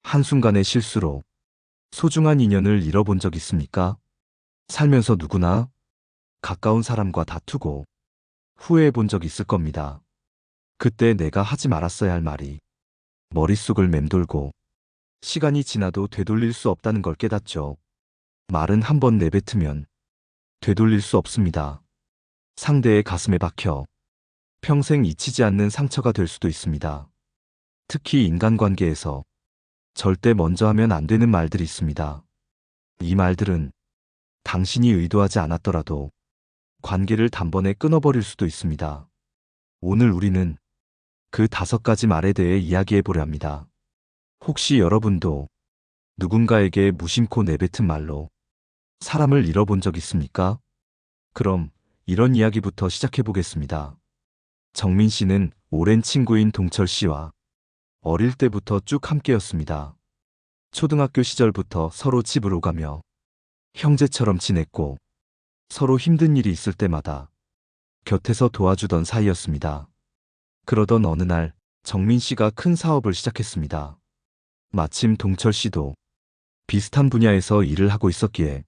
한순간의 실수로 소중한 인연을 잃어본 적 있습니까? 살면서 누구나 가까운 사람과 다투고 후회해 본 적 있을 겁니다. 그때 내가 하지 말았어야 할 말이 머릿속을 맴돌고 시간이 지나도 되돌릴 수 없다는 걸 깨닫죠. 말은 한 번 내뱉으면 되돌릴 수 없습니다. 상대의 가슴에 박혀 평생 잊히지 않는 상처가 될 수도 있습니다. 특히 인간관계에서 절대 먼저 하면 안 되는 말들이 있습니다. 이 말들은 당신이 의도하지 않았더라도 관계를 단번에 끊어버릴 수도 있습니다. 오늘 우리는 그 5가지 말에 대해 이야기해 보려 합니다. 혹시 여러분도 누군가에게 무심코 내뱉은 말로 사람을 잃어본 적 있습니까? 그럼 이런 이야기부터 시작해 보겠습니다. 정민 씨는 오랜 친구인 동철 씨와 어릴 때부터 쭉 함께였습니다. 초등학교 시절부터 서로 집을 오가며 형제처럼 지냈고 서로 힘든 일이 있을 때마다 곁에서 도와주던 사이였습니다. 그러던 어느 날 정민 씨가 큰 사업을 시작했습니다. 마침 동철 씨도 비슷한 분야에서 일을 하고 있었기에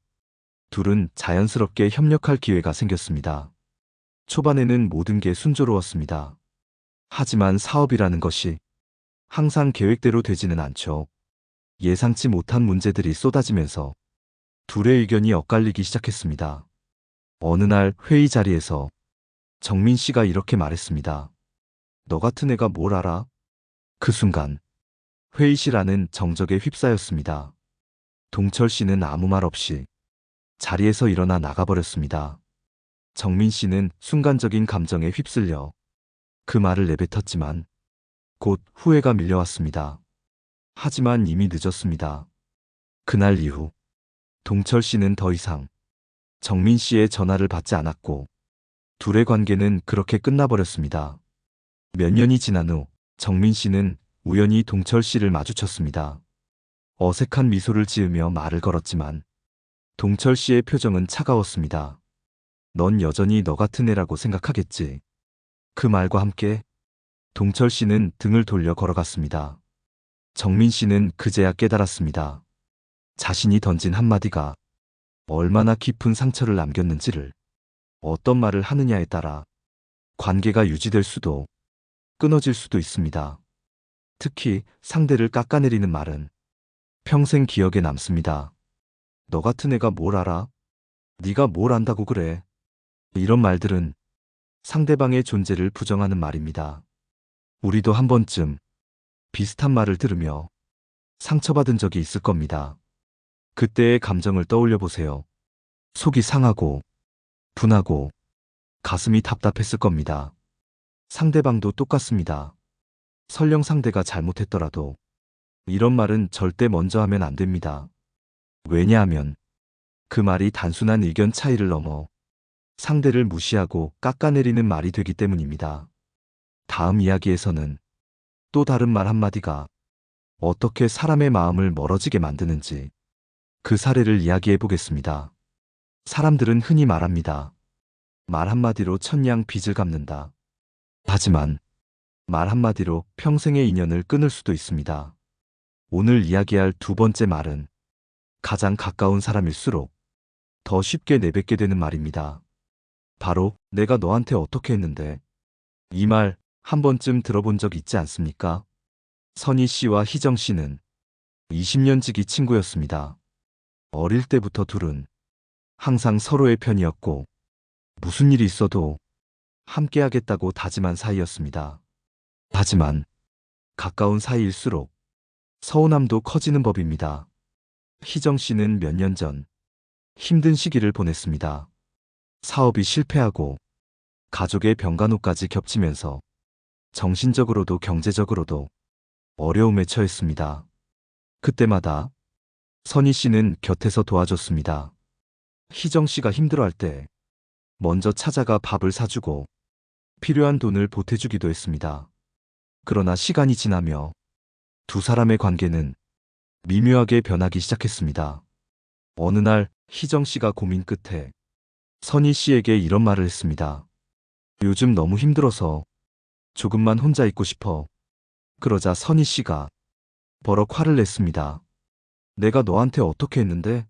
둘은 자연스럽게 협력할 기회가 생겼습니다. 초반에는 모든 게 순조로웠습니다. 하지만 사업이라는 것이 항상 계획대로 되지는 않죠. 예상치 못한 문제들이 쏟아지면서 둘의 의견이 엇갈리기 시작했습니다. 어느 날 회의 자리에서 정민 씨가 이렇게 말했습니다. 너 같은 애가 뭘 알아? 그 순간 회의실 안은 정적에 휩싸였습니다. 동철 씨는 아무 말 없이 자리에서 일어나 나가버렸습니다. 정민 씨는 순간적인 감정에 휩쓸려 그 말을 내뱉었지만 곧 후회가 밀려왔습니다. 하지만 이미 늦었습니다. 그날 이후 동철 씨는 더 이상 정민 씨의 전화를 받지 않았고 둘의 관계는 그렇게 끝나버렸습니다. 몇 년이 지난 후 정민 씨는 우연히 동철 씨를 마주쳤습니다. 어색한 미소를 지으며 말을 걸었지만 동철 씨의 표정은 차가웠습니다. 넌 여전히 너 같은 애라고 생각하겠지. 그 말과 함께 동철 씨는 등을 돌려 걸어갔습니다. 정민 씨는 그제야 깨달았습니다. 자신이 던진 한마디가 얼마나 깊은 상처를 남겼는지를. 어떤 말을 하느냐에 따라 관계가 유지될 수도 끊어질 수도 있습니다. 특히 상대를 깎아내리는 말은 평생 기억에 남습니다. 너 같은 애가 뭘 알아? 네가 뭘 안다고 그래? 이런 말들은 상대방의 존재를 부정하는 말입니다. 우리도 한 번쯤 비슷한 말을 들으며 상처받은 적이 있을 겁니다. 그때의 감정을 떠올려 보세요. 속이 상하고 분하고 가슴이 답답했을 겁니다. 상대방도 똑같습니다. 설령 상대가 잘못했더라도 이런 말은 절대 먼저 하면 안 됩니다. 왜냐하면 그 말이 단순한 의견 차이를 넘어 상대를 무시하고 깎아내리는 말이 되기 때문입니다. 다음 이야기에서는 또 다른 말 한마디가 어떻게 사람의 마음을 멀어지게 만드는지 그 사례를 이야기해 보겠습니다. 사람들은 흔히 말합니다. 말 한마디로 천냥 빚을 갚는다. 하지만 말 한마디로 평생의 인연을 끊을 수도 있습니다. 오늘 이야기할 2번째 말은 가장 가까운 사람일수록 더 쉽게 내뱉게 되는 말입니다. 바로 내가 너한테 어떻게 했는데. 이 말 한 번쯤 들어본 적 있지 않습니까? 선희 씨와 희정 씨는 20년 지기 친구였습니다. 어릴 때부터 둘은 항상 서로의 편이었고 무슨 일이 있어도 함께 하겠다고 다짐한 사이였습니다. 하지만 가까운 사이일수록 서운함도 커지는 법입니다. 희정 씨는 몇 년 전 힘든 시기를 보냈습니다. 사업이 실패하고 가족의 병간호까지 겹치면서 정신적으로도 경제적으로도 어려움에 처했습니다. 그때마다 선희 씨는 곁에서 도와줬습니다. 희정 씨가 힘들어할 때 먼저 찾아가 밥을 사주고 필요한 돈을 보태주기도 했습니다. 그러나 시간이 지나며 두 사람의 관계는 미묘하게 변하기 시작했습니다. 어느 날 희정 씨가 고민 끝에 선희 씨에게 이런 말을 했습니다. 요즘 너무 힘들어서 조금만 혼자 있고 싶어. 그러자 선희 씨가 버럭 화를 냈습니다. 내가 너한테 어떻게 했는데?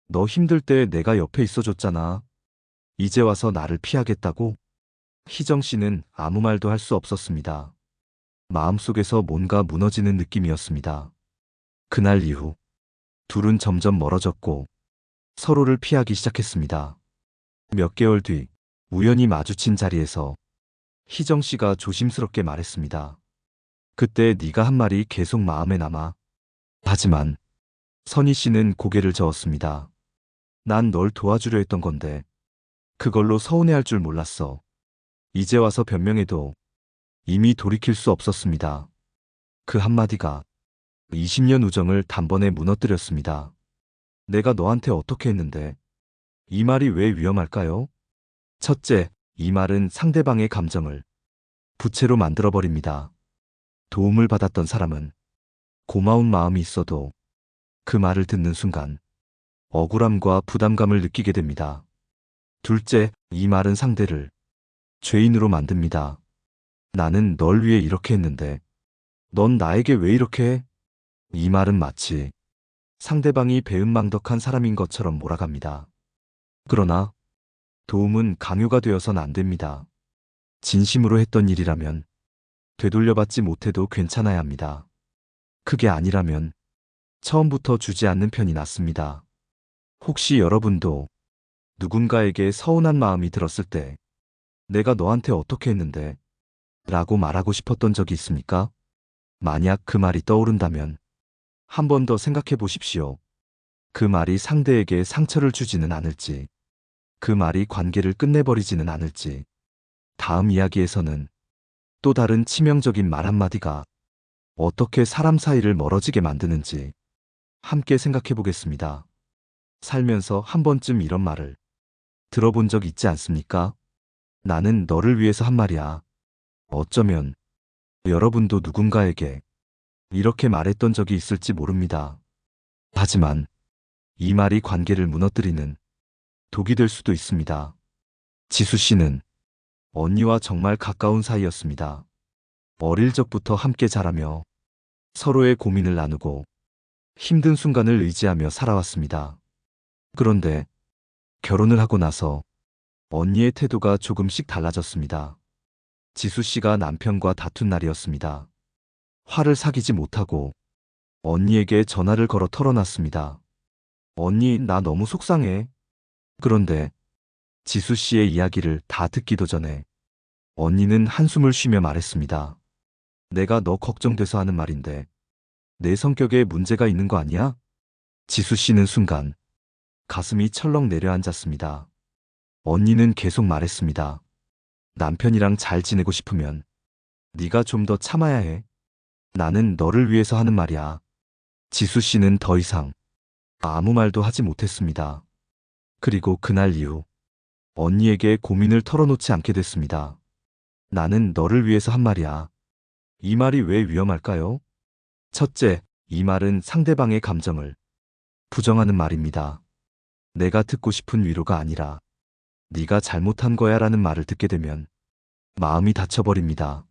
너 힘들 때 내가 옆에 있어줬잖아. 이제 와서 나를 피하겠다고? 희정 씨는 아무 말도 할 수 없었습니다. 마음속에서 뭔가 무너지는 느낌이었습니다. 그날 이후 둘은 점점 멀어졌고 서로를 피하기 시작했습니다. 몇 개월 뒤 우연히 마주친 자리에서 희정 씨가 조심스럽게 말했습니다. 그때 네가 한 말이 계속 마음에 남아. 하지만 선희 씨는 고개를 저었습니다. 난 널 도와주려 했던 건데 그걸로 서운해할 줄 몰랐어. 이제 와서 변명해도 이미 돌이킬 수 없었습니다. 그 한마디가 20년 우정을 단번에 무너뜨렸습니다. 내가 너한테 어떻게 했는데 이 말이 왜 위험할까요? 첫째, 이 말은 상대방의 감정을 부채로 만들어버립니다. 도움을 받았던 사람은 고마운 마음이 있어도 그 말을 듣는 순간 억울함과 부담감을 느끼게 됩니다. 둘째, 이 말은 상대를 죄인으로 만듭니다. 나는 널 위해 이렇게 했는데 넌 나에게 왜 이렇게 해? 이 말은 마치 상대방이 배은망덕한 사람인 것처럼 몰아갑니다. 그러나 도움은 강요가 되어선 안 됩니다. 진심으로 했던 일이라면 되돌려받지 못해도 괜찮아야 합니다. 그게 아니라면 처음부터 주지 않는 편이 낫습니다. 혹시 여러분도 누군가에게 서운한 마음이 들었을 때 내가 너한테 어떻게 했는데 라고 말하고 싶었던 적이 있습니까? 만약 그 말이 떠오른다면 한 번 더 생각해 보십시오. 그 말이 상대에게 상처를 주지는 않을지, 그 말이 관계를 끝내버리지는 않을지, 다음 이야기에서는 또 다른 치명적인 말 한마디가 어떻게 사람 사이를 멀어지게 만드는지 함께 생각해 보겠습니다. 살면서 한 번쯤 이런 말을 들어본 적 있지 않습니까? 나는 너를 위해서 한 말이야. 어쩌면 여러분도 누군가에게 이렇게 말했던 적이 있을지 모릅니다. 하지만 이 말이 관계를 무너뜨리는 독이 될 수도 있습니다. 지수 씨는 언니와 정말 가까운 사이였습니다. 어릴 적부터 함께 자라며 서로의 고민을 나누고 힘든 순간을 의지하며 살아왔습니다. 그런데 결혼을 하고 나서 언니의 태도가 조금씩 달라졌습니다. 지수 씨가 남편과 다툰 날이었습니다. 화를 사귀지 못하고 언니에게 전화를 걸어 털어놨습니다. 언니, 나 너무 속상해. 그런데 지수 씨의 이야기를 다 듣기도 전에 언니는 한숨을 쉬며 말했습니다. 내가 너 걱정돼서 하는 말인데 내 성격에 문제가 있는 거 아니야? 지수 씨는 순간 가슴이 철렁 내려앉았습니다. 언니는 계속 말했습니다. 남편이랑 잘 지내고 싶으면 네가 좀 더 참아야 해. 나는 너를 위해서 하는 말이야. 지수 씨는 더 이상 아무 말도 하지 못했습니다. 그리고 그날 이후 언니에게 고민을 털어놓지 않게 됐습니다. 나는 너를 위해서 한 말이야. 이 말이 왜 위험할까요? 첫째, 이 말은 상대방의 감정을 부정하는 말입니다. 내가 듣고 싶은 위로가 아니라 네가 잘못한 거야 라는 말을 듣게 되면 마음이 다쳐버립니다.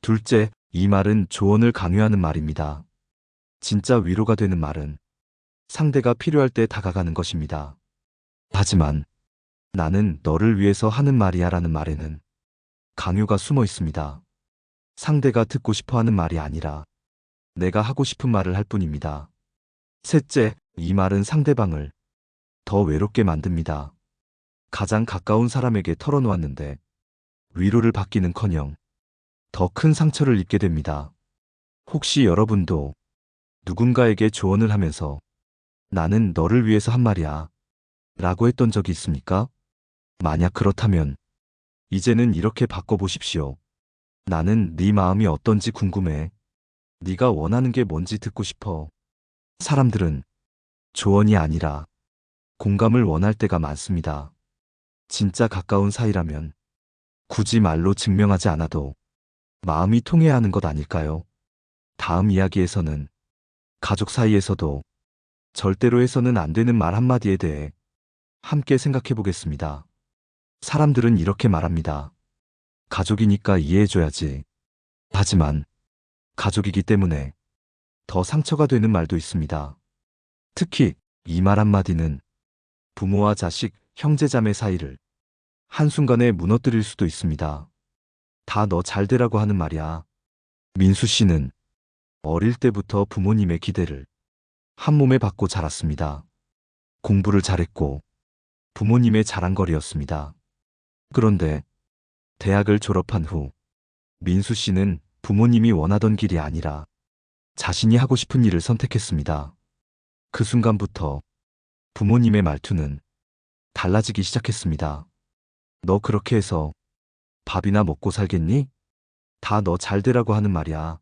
둘째, 이 말은 조언을 강요하는 말입니다. 진짜 위로가 되는 말은 상대가 필요할 때 다가가는 것입니다. 하지만 나는 너를 위해서 하는 말이야 라는 말에는 강요가 숨어 있습니다. 상대가 듣고 싶어 하는 말이 아니라 내가 하고 싶은 말을 할 뿐입니다. 셋째, 이 말은 상대방을 더 외롭게 만듭니다. 가장 가까운 사람에게 털어놓았는데 위로를 받기는커녕 더 큰 상처를 입게 됩니다. 혹시 여러분도 누군가에게 조언을 하면서 나는 너를 위해서 한 말이야 라고 했던 적이 있습니까? 만약 그렇다면 이제는 이렇게 바꿔보십시오. 나는 네 마음이 어떤지 궁금해. 네가 원하는 게 뭔지 듣고 싶어. 사람들은 조언이 아니라 공감을 원할 때가 많습니다. 진짜 가까운 사이라면 굳이 말로 증명하지 않아도 마음이 통해야 하는 것 아닐까요? 다음 이야기에서는 가족 사이에서도 절대로 해서는 안 되는 말 한마디에 대해 함께 생각해 보겠습니다. 사람들은 이렇게 말합니다. 가족이니까 이해해줘야지. 하지만 가족이기 때문에 더 상처가 되는 말도 있습니다. 특히 이 말 한마디는 부모와 자식, 형제자매 사이를 한순간에 무너뜨릴 수도 있습니다. 다 너 잘되라고 하는 말이야. 민수 씨는 어릴 때부터 부모님의 기대를 한 몸에 받고 자랐습니다. 공부를 잘했고 부모님의 자랑거리였습니다. 그런데 대학을 졸업한 후 민수 씨는 부모님이 원하던 길이 아니라 자신이 하고 싶은 일을 선택했습니다. 그 순간부터 부모님의 말투는 달라지기 시작했습니다. 너 그렇게 해서 밥이나 먹고 살겠니? 다 너 잘되라고 하는 말이야.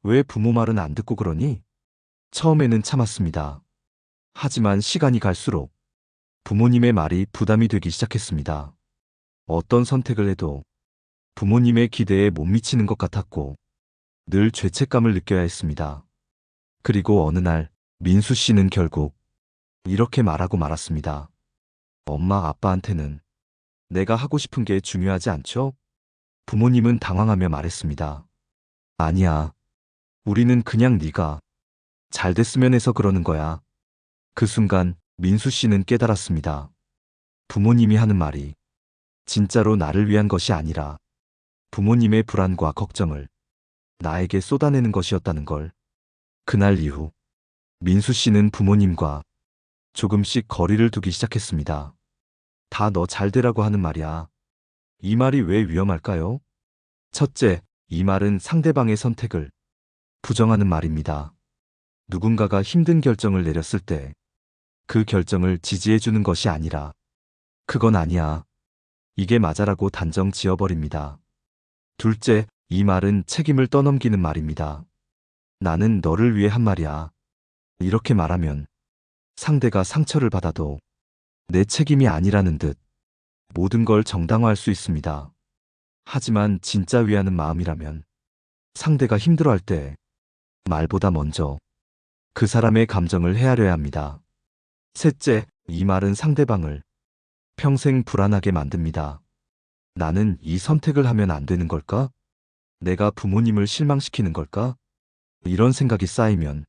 왜 부모 말은 안 듣고 그러니? 처음에는 참았습니다. 하지만 시간이 갈수록 부모님의 말이 부담이 되기 시작했습니다. 어떤 선택을 해도 부모님의 기대에 못 미치는 것 같았고 늘 죄책감을 느껴야 했습니다. 그리고 어느 날 민수 씨는 결국 이렇게 말하고 말았습니다. 엄마 아빠한테는 내가 하고 싶은 게 중요하지 않죠? 부모님은 당황하며 말했습니다. 아니야. 우리는 그냥 네가 잘 됐으면 해서 그러는 거야. 그 순간 민수 씨는 깨달았습니다. 부모님이 하는 말이 진짜로 나를 위한 것이 아니라 부모님의 불안과 걱정을 나에게 쏟아내는 것이었다는 걸. 그날 이후 민수 씨는 부모님과 조금씩 거리를 두기 시작했습니다. 다 너 잘되라고 하는 말이야. 이 말이 왜 위험할까요? 첫째, 이 말은 상대방의 선택을 부정하는 말입니다. 누군가가 힘든 결정을 내렸을 때 그 결정을 지지해주는 것이 아니라 그건 아니야. 이게 맞아라고 단정 지어버립니다. 둘째, 이 말은 책임을 떠넘기는 말입니다. 나는 너를 위해 한 말이야. 이렇게 말하면 상대가 상처를 받아도 내 책임이 아니라는 듯 모든 걸 정당화할 수 있습니다. 하지만 진짜 위하는 마음이라면 상대가 힘들어할 때 말보다 먼저 그 사람의 감정을 헤아려야 합니다. 셋째, 이 말은 상대방을 평생 불안하게 만듭니다. 나는 이 선택을 하면 안 되는 걸까? 내가 부모님을 실망시키는 걸까? 이런 생각이 쌓이면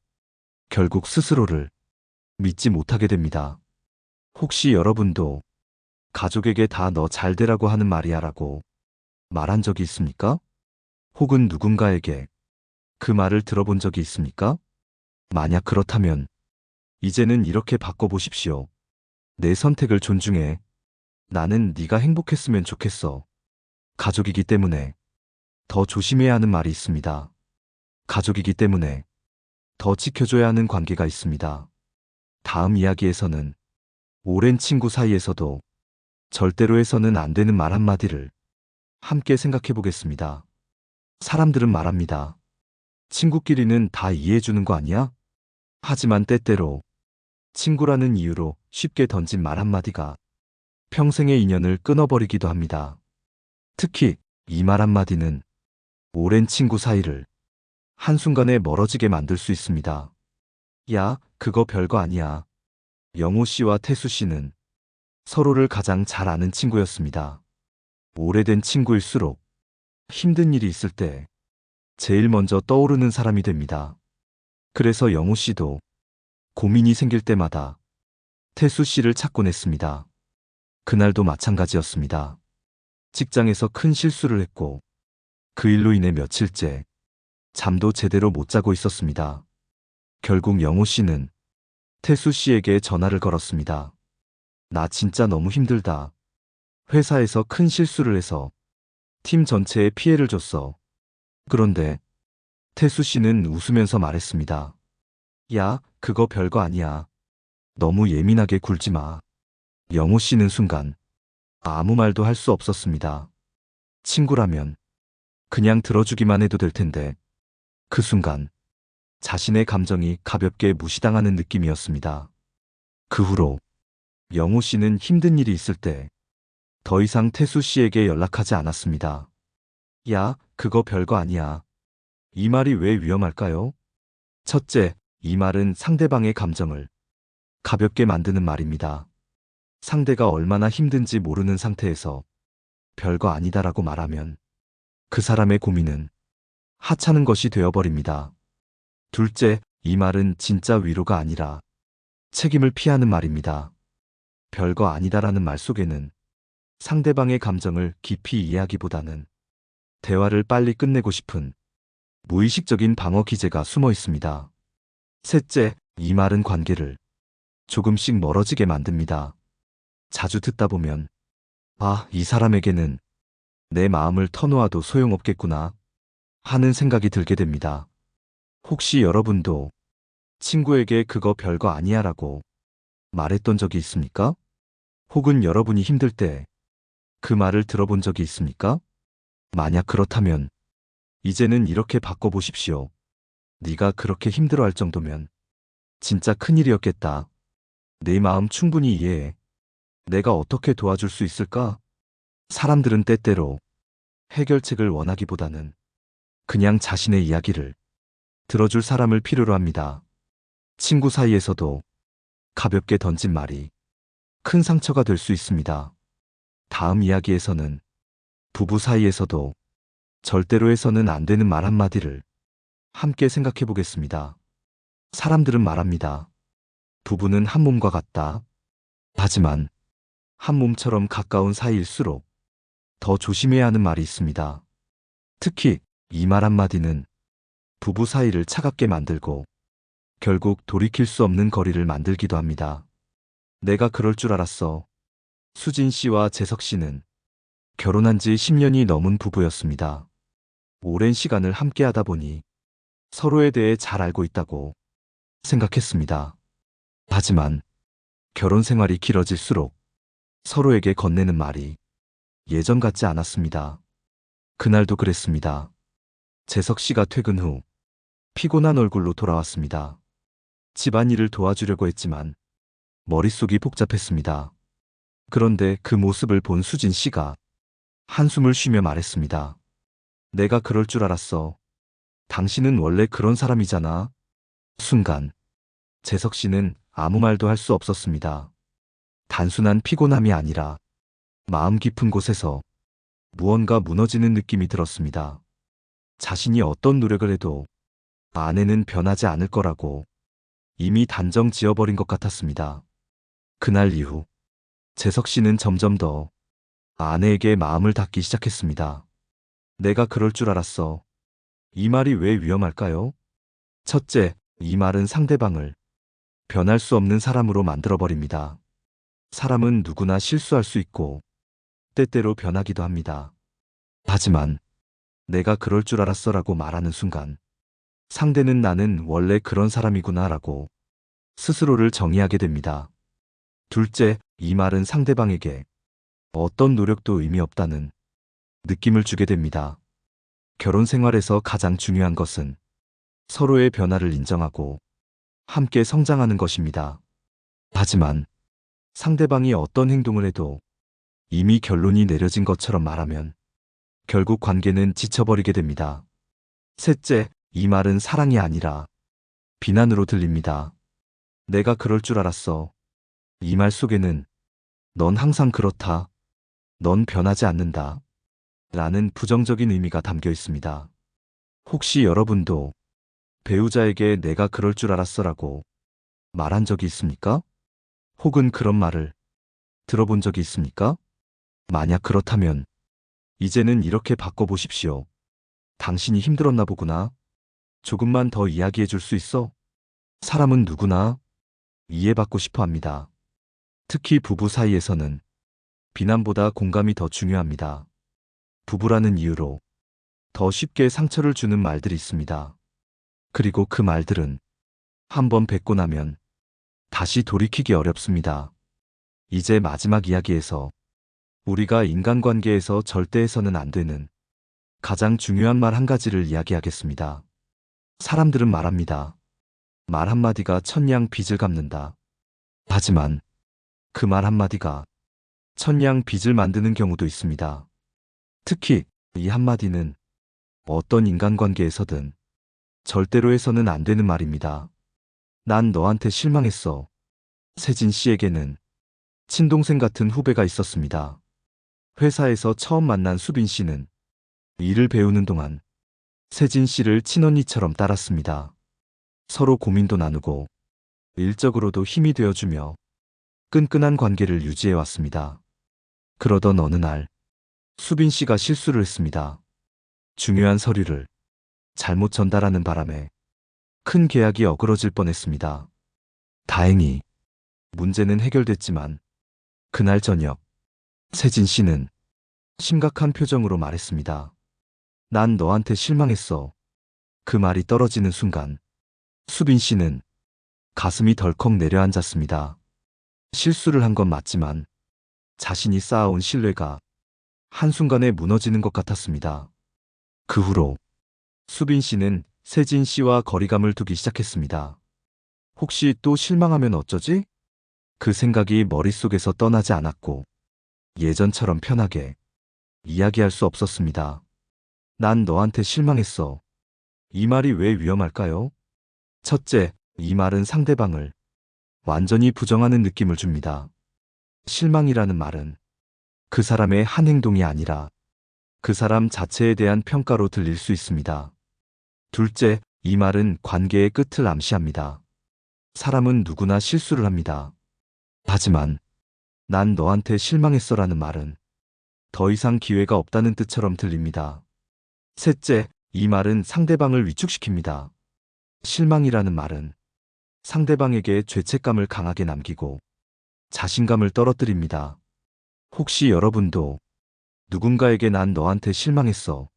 결국 스스로를 믿지 못하게 됩니다. 혹시 여러분도 가족에게 다 너 잘되라고 하는 말이야 라고 말한 적이 있습니까? 혹은 누군가에게 그 말을 들어본 적이 있습니까? 만약 그렇다면 이제는 이렇게 바꿔보십시오. 내 선택을 존중해. 나는 네가 행복했으면 좋겠어. 가족이기 때문에 더 조심해야 하는 말이 있습니다. 가족이기 때문에 더 지켜줘야 하는 관계가 있습니다. 다음 이야기에서는 오랜 친구 사이에서도 절대로 해서는 안 되는 말 한마디를 함께 생각해 보겠습니다. 사람들은 말합니다. 친구끼리는 다 이해해주는 거 아니야? 하지만 때때로 친구라는 이유로 쉽게 던진 말 한마디가 평생의 인연을 끊어버리기도 합니다. 특히 이 말 한마디는 오랜 친구 사이를 한순간에 멀어지게 만들 수 있습니다. 야, 그거 별거 아니야. 영호 씨와 태수 씨는 서로를 가장 잘 아는 친구였습니다. 오래된 친구일수록 힘든 일이 있을 때 제일 먼저 떠오르는 사람이 됩니다. 그래서 영호 씨도 고민이 생길 때마다 태수 씨를 찾곤 했습니다. 그날도 마찬가지였습니다. 직장에서 큰 실수를 했고 그 일로 인해 며칠째 잠도 제대로 못 자고 있었습니다. 결국 영호 씨는 태수 씨에게 전화를 걸었습니다. 나 진짜 너무 힘들다. 회사에서 큰 실수를 해서 팀 전체에 피해를 줬어. 그런데 태수 씨는 웃으면서 말했습니다. 야, 그거 별거 아니야. 너무 예민하게 굴지 마. 영호 씨는 순간 아무 말도 할 수 없었습니다. 친구라면 그냥 들어주기만 해도 될 텐데 그 순간 자신의 감정이 가볍게 무시당하는 느낌이었습니다. 그 후로 영호 씨는 힘든 일이 있을 때 더 이상 태수 씨에게 연락하지 않았습니다. 야, 그거 별거 아니야. 이 말이 왜 위험할까요? 첫째, 이 말은 상대방의 감정을 가볍게 만드는 말입니다. 상대가 얼마나 힘든지 모르는 상태에서 별거 아니다라고 말하면 그 사람의 고민은 하찮은 것이 되어버립니다. 둘째, 이 말은 진짜 위로가 아니라 책임을 피하는 말입니다. 별거 아니다라는 말 속에는 상대방의 감정을 깊이 이해하기보다는 대화를 빨리 끝내고 싶은 무의식적인 방어 기제가 숨어 있습니다. 셋째, 이 말은 관계를 조금씩 멀어지게 만듭니다. 자주 듣다 보면, 아, 이 사람에게는 내 마음을 터놓아도 소용없겠구나 하는 생각이 들게 됩니다. 혹시 여러분도 친구에게 그거 별거 아니야 라고 말했던 적이 있습니까? 혹은 여러분이 힘들 때 그 말을 들어본 적이 있습니까? 만약 그렇다면 이제는 이렇게 바꿔보십시오. 네가 그렇게 힘들어할 정도면 진짜 큰일이었겠다. 내 마음 충분히 이해해. 내가 어떻게 도와줄 수 있을까? 사람들은 때때로 해결책을 원하기보다는 그냥 자신의 이야기를 들어줄 사람을 필요로 합니다. 친구 사이에서도 가볍게 던진 말이 큰 상처가 될 수 있습니다. 다음 이야기에서는 부부 사이에서도 절대로 해서는 안 되는 말 한마디를 함께 생각해 보겠습니다. 사람들은 말합니다. 부부는 한 몸과 같다. 하지만 한 몸처럼 가까운 사이일수록 더 조심해야 하는 말이 있습니다. 특히 이 말 한마디는 부부 사이를 차갑게 만들고 결국 돌이킬 수 없는 거리를 만들기도 합니다. 내가 그럴 줄 알았어. 수진 씨와 재석 씨는 결혼한 지 10년이 넘은 부부였습니다. 오랜 시간을 함께 하다 보니 서로에 대해 잘 알고 있다고 생각했습니다. 하지만 결혼 생활이 길어질수록 서로에게 건네는 말이 예전 같지 않았습니다. 그날도 그랬습니다. 재석 씨가 퇴근 후 피곤한 얼굴로 돌아왔습니다. 집안일을 도와주려고 했지만 머릿속이 복잡했습니다. 그런데 그 모습을 본 수진 씨가 한숨을 쉬며 말했습니다. 내가 그럴 줄 알았어. 당신은 원래 그런 사람이잖아. 순간 재석 씨는 아무 말도 할 수 없었습니다. 단순한 피곤함이 아니라 마음 깊은 곳에서 무언가 무너지는 느낌이 들었습니다. 자신이 어떤 노력을 해도 아내는 변하지 않을 거라고 이미 단정 지어버린 것 같았습니다. 그날 이후 재석 씨는 점점 더 아내에게 마음을 닫기 시작했습니다. 내가 그럴 줄 알았어. 이 말이 왜 위험할까요? 첫째, 이 말은 상대방을 변할 수 없는 사람으로 만들어버립니다. 사람은 누구나 실수할 수 있고 때때로 변하기도 합니다. 하지만 내가 그럴 줄 알았어라고 말하는 순간 상대는 나는 원래 그런 사람이구나 라고 스스로를 정의하게 됩니다. 둘째, 이 말은 상대방에게 어떤 노력도 의미 없다는 느낌을 주게 됩니다. 결혼 생활에서 가장 중요한 것은 서로의 변화를 인정하고 함께 성장하는 것입니다. 하지만 상대방이 어떤 행동을 해도 이미 결론이 내려진 것처럼 말하면 결국 관계는 지쳐버리게 됩니다. 셋째, 이 말은 사랑이 아니라 비난으로 들립니다. 내가 그럴 줄 알았어. 이 말 속에는 넌 항상 그렇다. 넌 변하지 않는다. 라는 부정적인 의미가 담겨 있습니다. 혹시 여러분도 배우자에게 내가 그럴 줄 알았어라고 말한 적이 있습니까? 혹은 그런 말을 들어본 적이 있습니까? 만약 그렇다면 이제는 이렇게 바꿔보십시오. 당신이 힘들었나 보구나. 조금만 더 이야기해 줄 수 있어? 사람은 누구나 이해받고 싶어 합니다. 특히 부부 사이에서는 비난보다 공감이 더 중요합니다. 부부라는 이유로 더 쉽게 상처를 주는 말들이 있습니다. 그리고 그 말들은 한번 뱉고 나면 다시 돌이키기 어렵습니다. 이제 마지막 이야기에서 우리가 인간관계에서 절대 해서는 안 되는 가장 중요한 말 한 가지를 이야기하겠습니다. 사람들은 말합니다. 말 한마디가 천냥 빚을 갚는다. 하지만 그 말 한마디가 천냥 빚을 만드는 경우도 있습니다. 특히 이 한마디는 어떤 인간관계에서든 절대로 해서는 안 되는 말입니다. 난 너한테 실망했어. 세진 씨에게는 친동생 같은 후배가 있었습니다. 회사에서 처음 만난 수빈 씨는 일을 배우는 동안 세진 씨를 친언니처럼 따랐습니다. 서로 고민도 나누고 일적으로도 힘이 되어주며 끈끈한 관계를 유지해 왔습니다. 그러던 어느 날 수빈 씨가 실수를 했습니다. 중요한 서류를 잘못 전달하는 바람에 큰 계약이 어그러질 뻔했습니다. 다행히 문제는 해결됐지만 그날 저녁 세진 씨는 심각한 표정으로 말했습니다. 난 너한테 실망했어. 그 말이 떨어지는 순간 수빈 씨는 가슴이 덜컥 내려앉았습니다. 실수를 한 건 맞지만 자신이 쌓아온 신뢰가 한순간에 무너지는 것 같았습니다. 그 후로 수빈 씨는 세진 씨와 거리감을 두기 시작했습니다. 혹시 또 실망하면 어쩌지? 그 생각이 머릿속에서 떠나지 않았고 예전처럼 편하게 이야기할 수 없었습니다. 난 너한테 실망했어. 이 말이 왜 위험할까요? 첫째, 이 말은 상대방을 완전히 부정하는 느낌을 줍니다. 실망이라는 말은 그 사람의 한 행동이 아니라 그 사람 자체에 대한 평가로 들릴 수 있습니다. 둘째, 이 말은 관계의 끝을 암시합니다. 사람은 누구나 실수를 합니다. 하지만 난 너한테 실망했어라는 말은 더 이상 기회가 없다는 뜻처럼 들립니다. 셋째, 이 말은 상대방을 위축시킵니다. 실망이라는 말은 상대방에게 죄책감을 강하게 남기고 자신감을 떨어뜨립니다. 혹시 여러분도 누군가에게 난 너한테 실망했어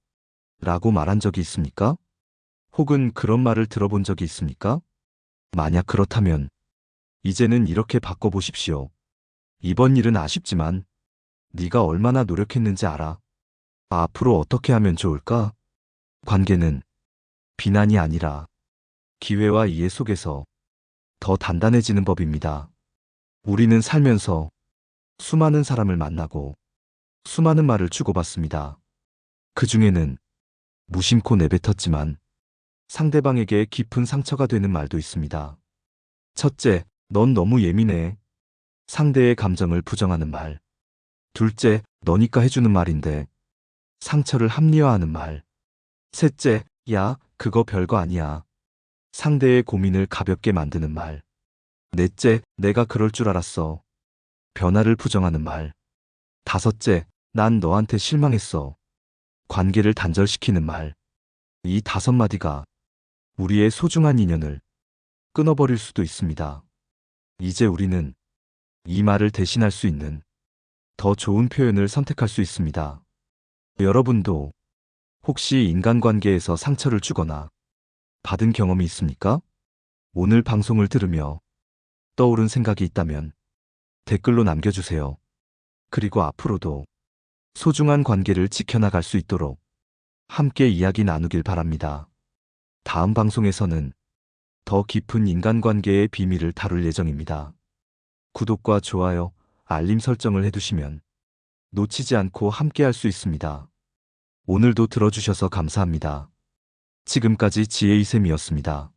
라고 말한 적이 있습니까? 혹은 그런 말을 들어본 적이 있습니까? 만약 그렇다면 이제는 이렇게 바꿔보십시오. 이번 일은 아쉽지만 네가 얼마나 노력했는지 알아. 앞으로 어떻게 하면 좋을까? 관계는 비난이 아니라 기회와 이해 속에서 더 단단해지는 법입니다. 우리는 살면서 수많은 사람을 만나고 수많은 말을 주고받습니다. 그 중에는 무심코 내뱉었지만 상대방에게 깊은 상처가 되는 말도 있습니다. 첫째, 넌 너무 예민해. 상대의 감정을 부정하는 말. 둘째, 너니까 해주는 말인데 상처를 합리화하는 말. 셋째, 야, 그거 별거 아니야. 상대의 고민을 가볍게 만드는 말. 넷째, 내가 그럴 줄 알았어. 변화를 부정하는 말. 다섯째, 난 너한테 실망했어. 관계를 단절시키는 말. 이 5마디가 우리의 소중한 인연을 끊어버릴 수도 있습니다. 이제 우리는 이 말을 대신할 수 있는 더 좋은 표현을 선택할 수 있습니다. 여러분도 혹시 인간관계에서 상처를 주거나 받은 경험이 있습니까? 오늘 방송을 들으며 떠오른 생각이 있다면 댓글로 남겨주세요. 그리고 앞으로도 소중한 관계를 지켜나갈 수 있도록 함께 이야기 나누길 바랍니다. 다음 방송에서는 더 깊은 인간관계의 비밀을 다룰 예정입니다. 구독과 좋아요, 알림 설정을 해두시면 놓치지 않고 함께 할 수 있습니다. 오늘도 들어주셔서 감사합니다. 지금까지 지혜이쌤이었습니다.